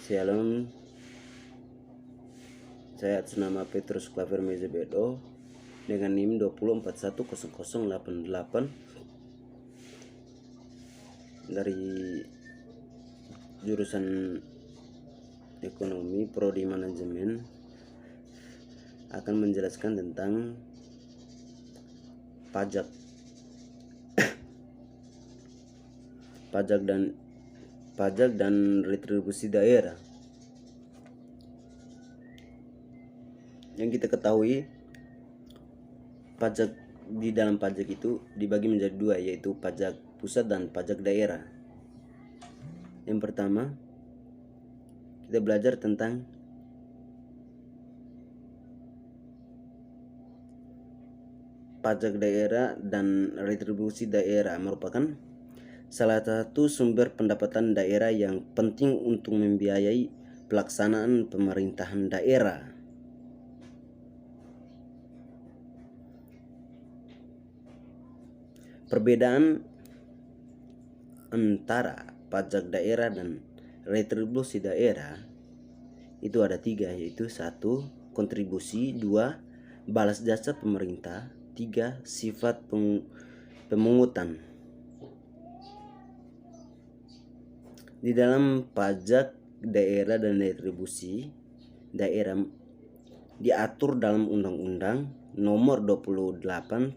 Shalom, saya atas nama Petrus Klaver Mezebedo dengan NIM 20410088 dari jurusan ekonomi prodi manajemen, akan menjelaskan tentang pajak dan retribusi daerah. Yang kita ketahui, pajak di dalam pajak itu dibagi menjadi dua, yaitu pajak pusat dan pajak daerah. Yang pertama, kita belajar tentang pajak daerah dan retribusi daerah. Merupakan salah satu sumber pendapatan daerah yang penting untuk membiayai pelaksanaan pemerintahan daerah. Perbedaan antara pajak daerah dan retribusi daerah itu ada tiga, yaitu 1. Kontribusi, 2. Balas jasa pemerintah, 3. Sifat pemungutan. Di dalam pajak daerah dan retribusi daerah diatur dalam Undang-Undang Nomor 28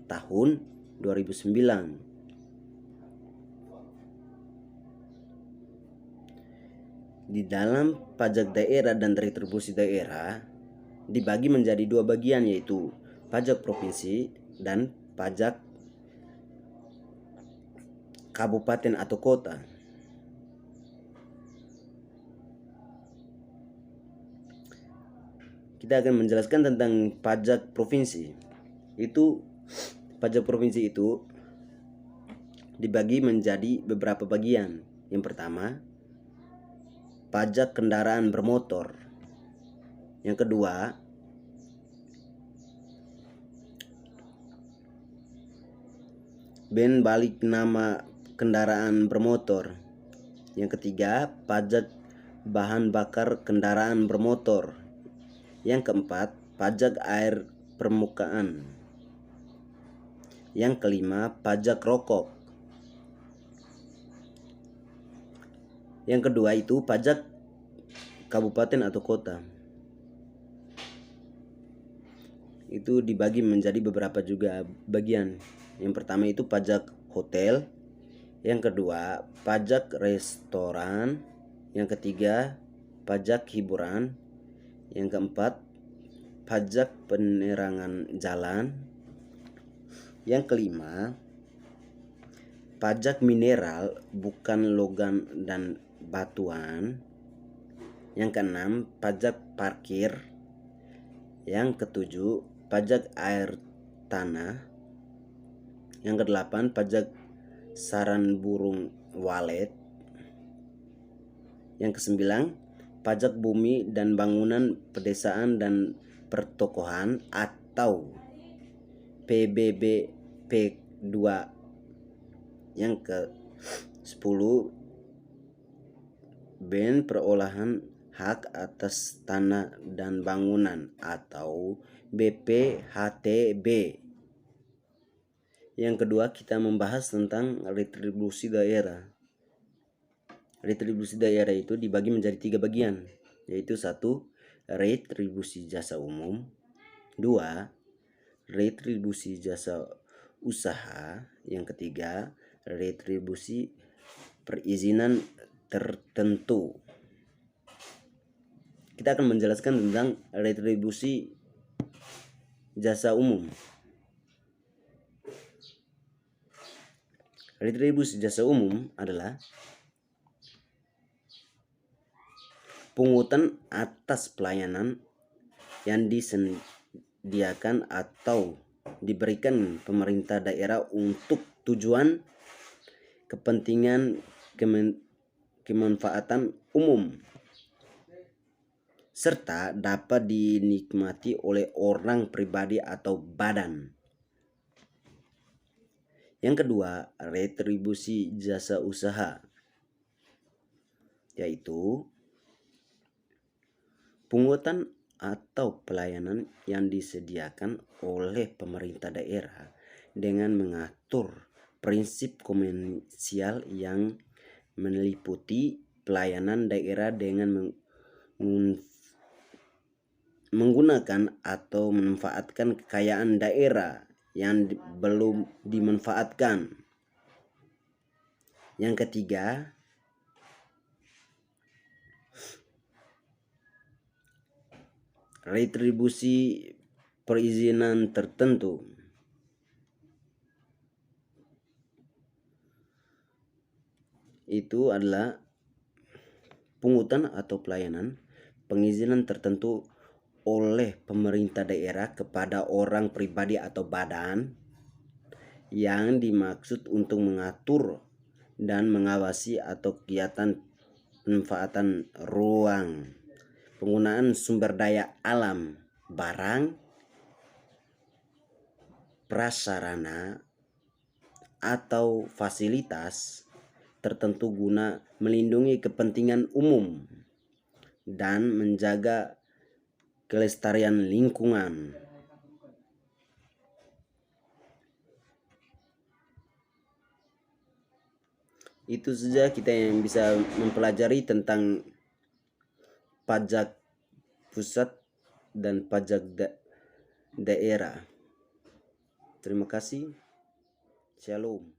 Tahun 2009. Di dalam pajak daerah dan retribusi daerah dibagi menjadi dua bagian, yaitu pajak provinsi dan pajak kabupaten atau kota. Kita akan menjelaskan tentang pajak provinsi. Pajak provinsi itu dibagi menjadi beberapa bagian. Yang pertama, pajak kendaraan bermotor. Yang kedua, ben balik nama kendaraan bermotor. Yang ketiga, pajak bahan bakar kendaraan bermotor. Yang keempat, pajak air permukaan. Yang kelima, pajak rokok. Yang kedua itu pajak kabupaten atau kota. Itu dibagi menjadi beberapa juga bagian. Yang pertama itu pajak hotel. Yang kedua, pajak restoran. Yang ketiga, pajak hiburan. Yang keempat, pajak penerangan jalan. Yang kelima, pajak mineral bukan logam dan batuan. Yang keenam, pajak parkir. Yang ketujuh, pajak air tanah. Yang kedelapan, pajak sarang burung walet. Yang kesembilan, pajak bumi dan bangunan pedesaan dan pertokohan atau PBBP 2. Yang ke-10, ben perolahan hak atas tanah dan bangunan atau BPHTB. Yang kedua, kita membahas tentang retribusi daerah. Retribusi daerah itu dibagi menjadi tiga bagian, yaitu 1. Retribusi jasa umum. 2. Retribusi jasa usaha. Yang ketiga, retribusi perizinan tertentu. Kita akan menjelaskan tentang retribusi jasa umum. Retribusi jasa umum adalah pungutan atas pelayanan yang disediakan atau diberikan pemerintah daerah untuk tujuan kepentingan kemanfaatan umum, serta dapat dinikmati oleh orang pribadi atau badan. Yang kedua, retribusi jasa usaha, yaitu Pungutan atau pelayanan yang disediakan oleh pemerintah daerah dengan mengatur prinsip komersial yang meliputi pelayanan daerah dengan menggunakan atau memanfaatkan kekayaan daerah yang belum dimanfaatkan. Yang ketiga, retribusi perizinan tertentu. Itu adalah pungutan atau pelayanan pengizinan tertentu oleh pemerintah daerah kepada orang pribadi atau badan yang dimaksud untuk mengatur dan mengawasi atau kegiatan pemanfaatan ruang, penggunaan sumber daya alam, barang, prasarana, atau fasilitas tertentu guna melindungi kepentingan umum dan menjaga kelestarian lingkungan. Itu saja kita yang bisa mempelajari tentang pajak pusat dan pajak daerah. Terima kasih. Shalom.